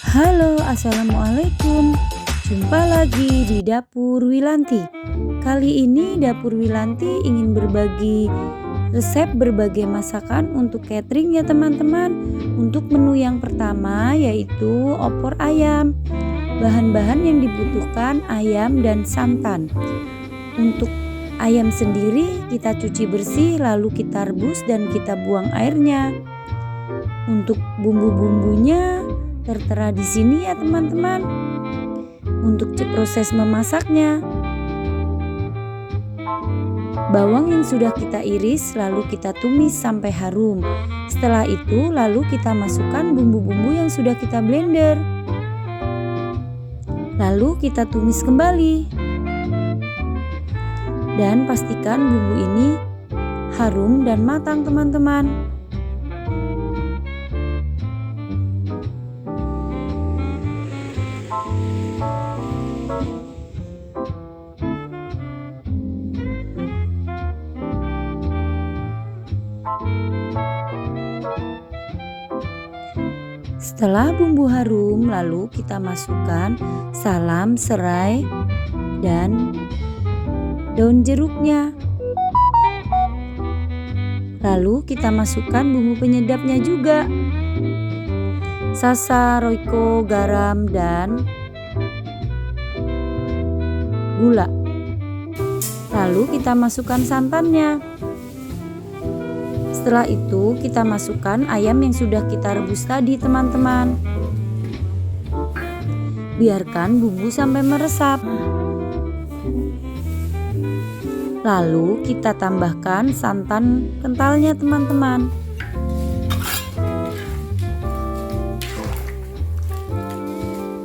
Halo, assalamualaikum. Jumpa lagi di Dapur Wilanti. Kali ini Dapur Wilanti ingin berbagi resep berbagai masakan untuk catering ya teman-teman. Untuk menu yang pertama yaitu opor ayam. Bahan-bahan yang dibutuhkan ayam dan santan. Untuk ayam sendiri kita cuci bersih lalu kita rebus dan kita buang airnya. Untuk bumbu-bumbunya tertera di sini ya teman-teman. Untuk proses memasaknya, bawang yang sudah kita iris lalu kita tumis sampai harum. Setelah itu lalu kita masukkan bumbu-bumbu yang sudah kita blender. Lalu kita tumis kembali. Dan pastikan bumbu ini harum dan matang teman-teman. Setelah bumbu harum, lalu kita masukkan salam, serai, dan daun jeruknya. Lalu kita masukkan bumbu penyedapnya juga. Sasa, roiko, garam, dan gula. Lalu kita masukkan santannya. Setelah itu kita masukkan ayam yang sudah kita rebus tadi teman-teman. Biarkan bumbu sampai meresap. Lalu kita tambahkan santan kentalnya teman-teman.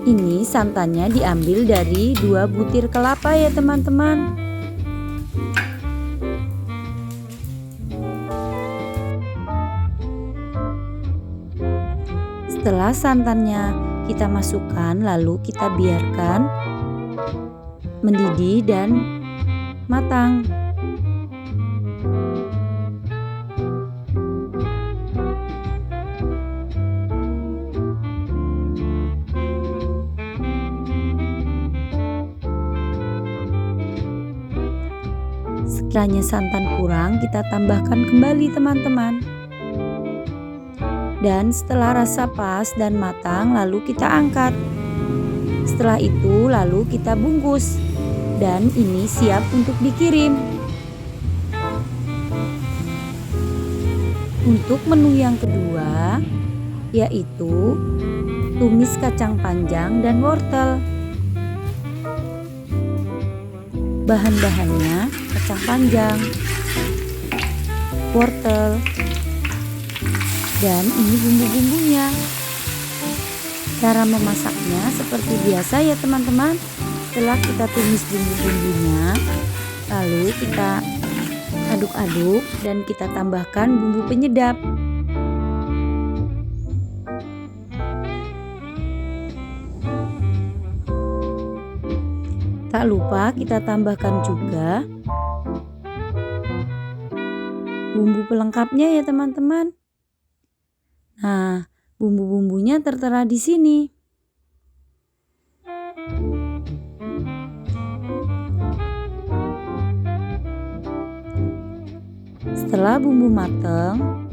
Ini santannya diambil dari 2 butir kelapa ya teman-teman. Setelah santannya kita masukkan lalu kita biarkan mendidih dan matang. Sekiranya santan kurang kita tambahkan kembali teman-teman. Dan setelah rasa pas dan matang lalu kita angkat. Setelah itu lalu kita bungkus. Dan ini siap untuk dikirim. Untuk menu yang kedua yaitu tumis kacang panjang dan wortel. Bahan-bahannya kacang panjang, wortel, dan ini bumbu-bumbunya. Cara memasaknya seperti biasa ya teman-teman. Setelah kita tumis bumbu-bumbunya, lalu kita aduk-aduk dan kita tambahkan bumbu penyedap. Tak lupa kita tambahkan juga bumbu pelengkapnya ya teman-teman. Nah, bumbu-bumbunya tertera di sini. Setelah bumbu matang,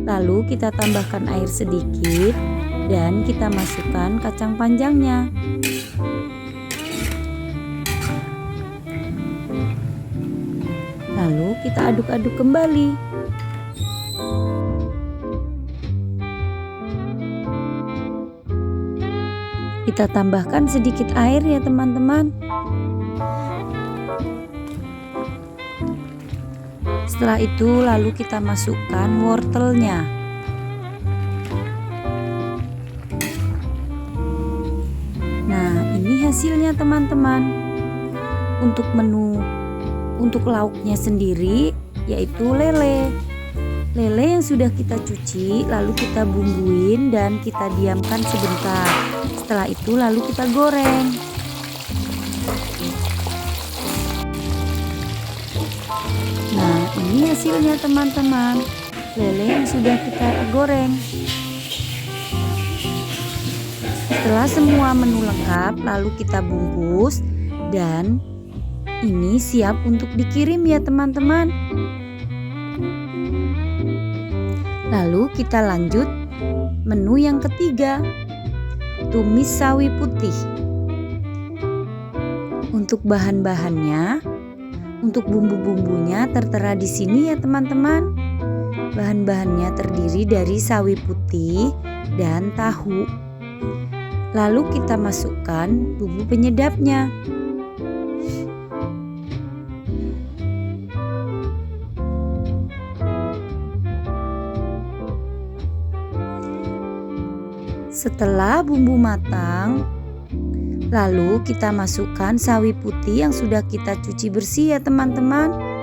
lalu kita tambahkan air sedikit dan kita masukkan kacang panjangnya. Lalu kita aduk-aduk kembali. Kita tambahkan sedikit air ya teman-teman. Setelah itu lalu kita masukkan wortelnya. Nah, ini hasilnya teman-teman. Untuk lauknya sendiri yaitu lele. Lele yang sudah kita cuci lalu kita bumbuin dan kita diamkan sebentar. Setelah itu lalu kita goreng. Nah, ini hasilnya teman-teman. Lele yang sudah kita goreng. Setelah semua menu lengkap, lalu kita bungkus dan ini siap untuk dikirim ya teman-teman. Lalu kita lanjut menu yang ketiga, tumis sawi putih. Untuk bahan-bahannya, untuk bumbu-bumbunya tertera di sini ya teman-teman. Bahan-bahannya terdiri dari sawi putih dan tahu. Lalu kita masukkan bumbu penyedapnya. Setelah bumbu matang, lalu kita masukkan sawi putih yang sudah kita cuci bersih ya teman-teman.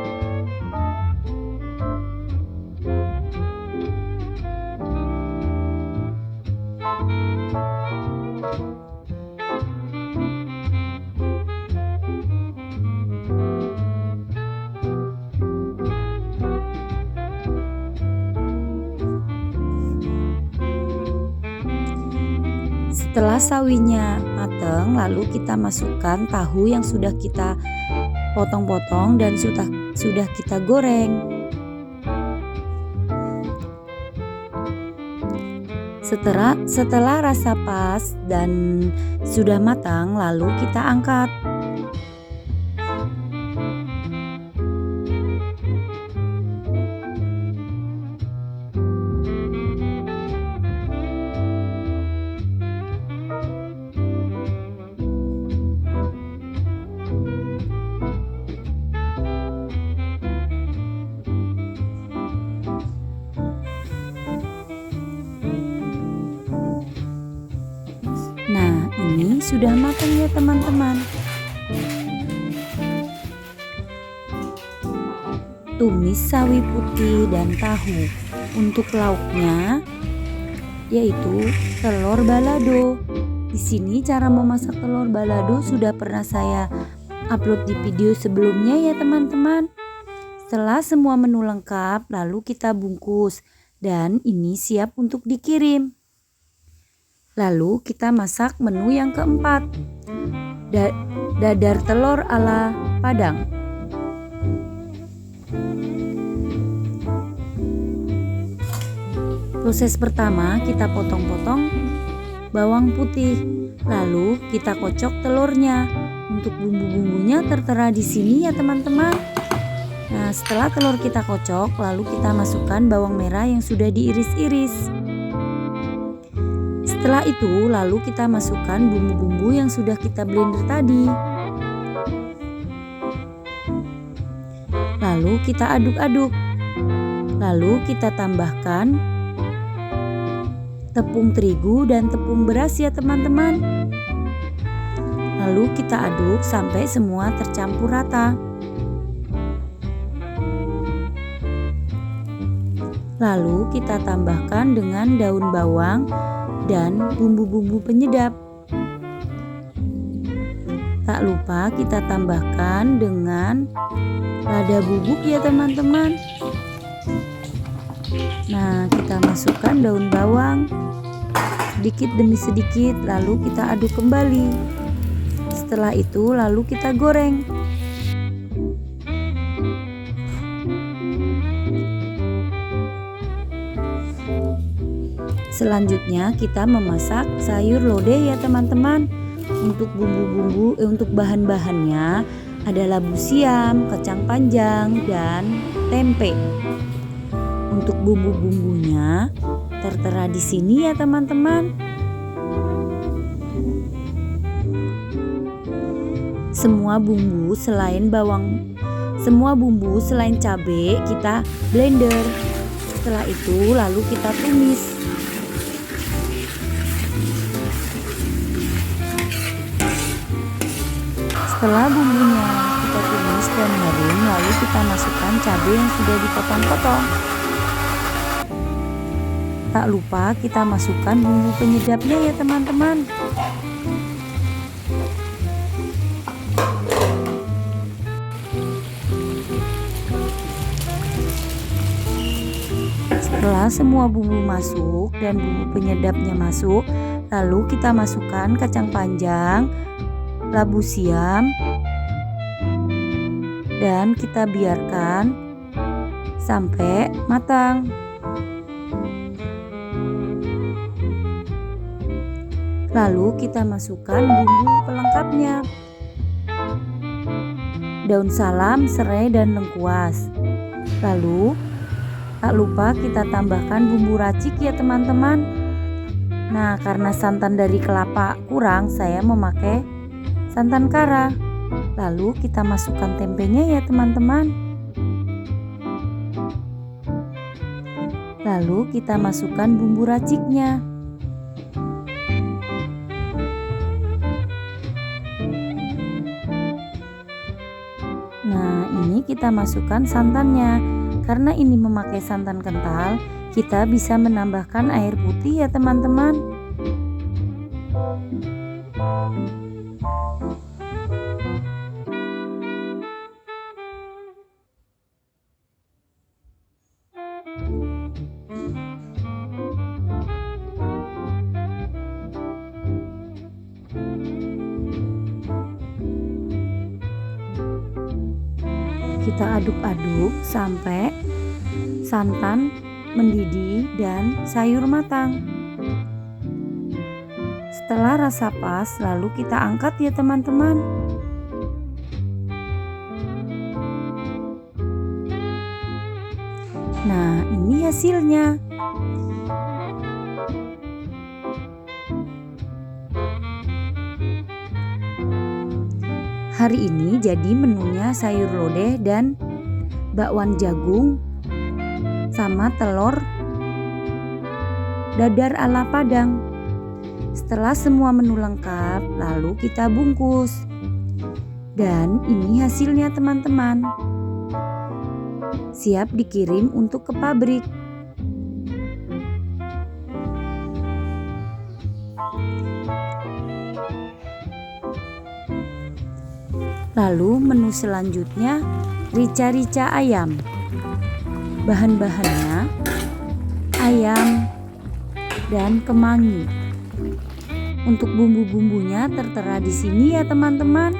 Setelah sawinya matang, lalu kita masukkan tahu yang sudah kita potong-potong dan sudah kita goreng. Setelah rasa pas dan sudah matang, lalu kita angkat. Nah, ini sudah matang ya teman-teman. Tumis sawi putih dan tahu. Untuk lauknya yaitu telur balado. Di sini cara memasak telur balado sudah pernah saya upload di video sebelumnya ya teman-teman. Setelah semua menu lengkap, lalu kita bungkus dan ini siap untuk dikirim. Lalu kita masak menu yang keempat, dadar telur ala Padang. Proses pertama, kita potong-potong bawang putih, lalu kita kocok telurnya. Untuk bumbu-bumbunya tertera di sini ya teman-teman. Nah, setelah telur kita kocok, lalu kita masukkan bawang merah yang sudah diiris-iris. Setelah itu, lalu kita masukkan bumbu-bumbu yang sudah kita blender tadi. Lalu kita aduk-aduk. Lalu kita tambahkan tepung terigu dan tepung beras ya teman-teman. Lalu kita aduk sampai semua tercampur rata. Lalu kita tambahkan dengan daun bawang dan bumbu-bumbu penyedap. Tak lupa kita tambahkan dengan lada bubuk ya teman-teman. Nah, kita masukkan daun bawang sedikit demi sedikit, lalu kita aduk kembali. Setelah itu lalu kita goreng. Selanjutnya kita memasak sayur lodeh ya teman-teman. Untuk untuk bahan-bahannya ada labu siam, kacang panjang, dan tempe. Untuk bumbu-bumbunya tertera di sini ya teman-teman. Semua bumbu selain cabai kita blender. Setelah itu lalu kita tumis. Setelah bumbunya kita tumis dan harum, lalu kita masukkan cabai yang sudah dipotong-potong. Tak lupa kita masukkan bumbu penyedapnya ya teman-teman. Setelah semua bumbu masuk dan bumbu penyedapnya masuk, Lalu kita masukkan kacang panjang, labu siam, dan kita biarkan sampai matang. Lalu kita masukkan bumbu pelengkapnya. Daun salam, serai, dan lengkuas. Lalu tak lupa kita tambahkan bumbu racik ya teman-teman. Nah, karena santan dari kelapa kurang, saya memakai santan kara. Lalu kita masukkan tempenya ya teman-teman. Lalu kita masukkan bumbu raciknya. Nah, ini kita masukkan santannya. Karena ini memakai santan kental, kita bisa menambahkan air putih ya teman-teman. Kita aduk-aduk sampai santan mendidih dan sayur matang. Setelah rasa pas, lalu kita angkat ya teman-teman. Nah, ini hasilnya. Hari ini jadi menunya sayur lodeh dan bakwan jagung sama telur dadar ala Padang. Setelah semua menu lengkap, lalu kita bungkus. Dan ini hasilnya teman-teman. Siap dikirim untuk ke pabrik. Lalu menu selanjutnya rica-rica ayam. Bahan-bahannya ayam dan kemangi. Untuk bumbu-bumbunya tertera di sini ya teman-teman.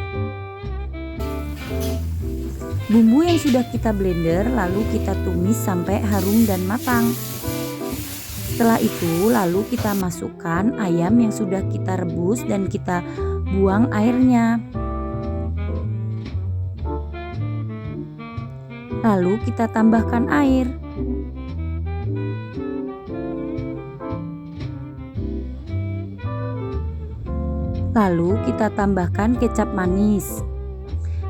Bumbu yang sudah kita blender lalu kita tumis sampai harum dan matang. Setelah itu lalu kita masukkan ayam yang sudah kita rebus dan kita buang airnya. Lalu kita tambahkan air. Lalu kita tambahkan kecap manis.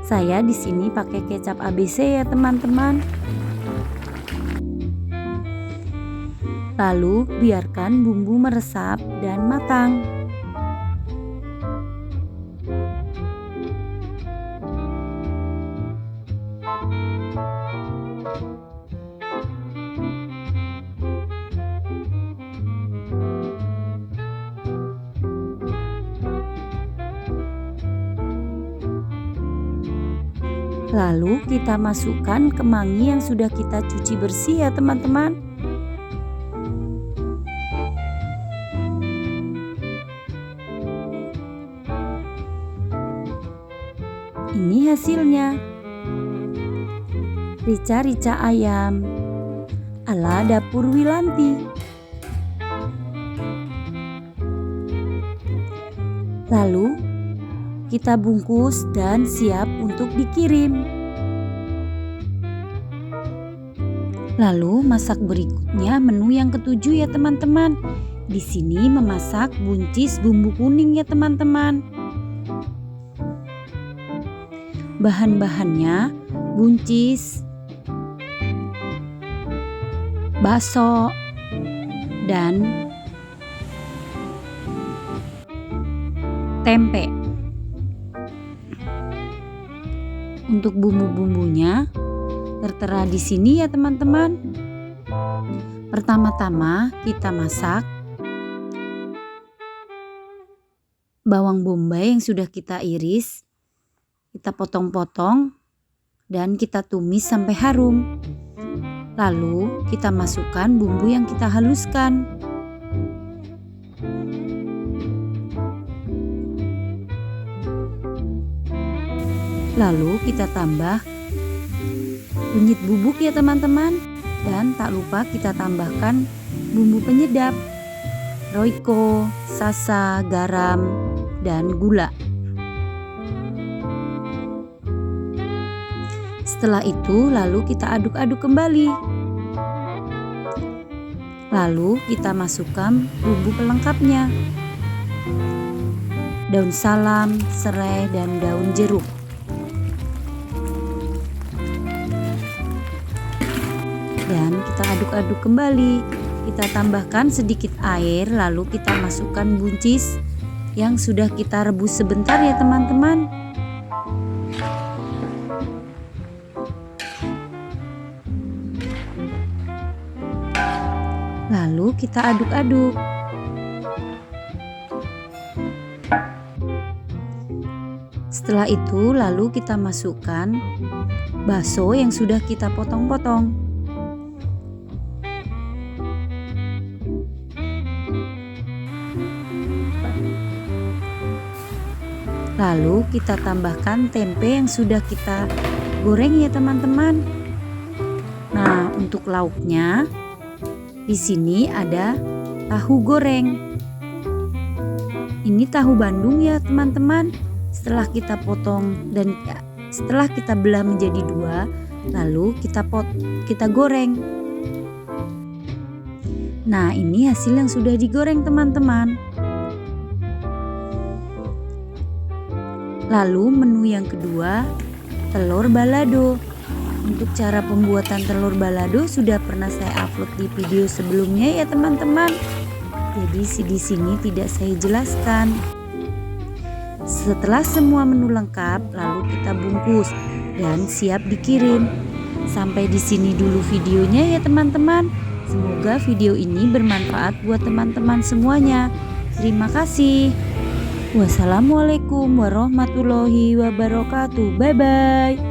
Saya di sini pakai kecap ABC ya teman-teman. Lalu biarkan bumbu meresap dan matang. Lalu kita masukkan kemangi yang sudah kita cuci bersih ya teman-teman. Ini hasilnya. Rica-rica ayam ala dapur Wilanti. Lalu kita bungkus dan siap untuk dikirim. Lalu masak berikutnya menu yang ketujuh ya teman-teman. Di sini memasak buncis bumbu kuning ya teman-teman. Bahan-bahannya buncis, bakso, dan tempe. Untuk bumbu-bumbunya tertera di sini ya teman-teman. Pertama-tama kita masak bawang bombay yang sudah kita iris. Kita potong-potong dan kita tumis sampai harum. Lalu kita masukkan bumbu yang kita haluskan. Lalu kita tambah kunyit bubuk ya teman-teman. Dan tak lupa kita tambahkan bumbu penyedap, Royco, sasa, garam, dan gula. Setelah itu lalu kita aduk-aduk kembali. Lalu kita masukkan bumbu pelengkapnya, daun salam, serai, dan daun jeruk. Dan kita aduk-aduk kembali. Kita tambahkan sedikit air, lalu kita masukkan buncis yang sudah kita rebus sebentar ya teman-teman. Lalu kita aduk-aduk. Setelah itu lalu kita masukkan bakso yang sudah kita potong-potong. Lalu kita tambahkan tempe yang sudah kita goreng ya teman-teman. Nah, untuk lauknya di sini ada tahu goreng. Ini tahu Bandung ya teman-teman. Setelah kita potong dan setelah kita belah menjadi dua, lalu kita goreng. Nah, ini hasil yang sudah digoreng teman-teman. Lalu menu yang kedua, telur balado. Untuk cara pembuatan telur balado sudah pernah saya upload di video sebelumnya ya teman-teman. Jadi di sini tidak saya jelaskan. Setelah semua menu lengkap, lalu kita bungkus dan siap dikirim. Sampai di sini dulu videonya ya teman-teman. Semoga video ini bermanfaat buat teman-teman semuanya. Terima kasih. Wassalamualaikum warahmatullahi wabarakatuh. Bye bye.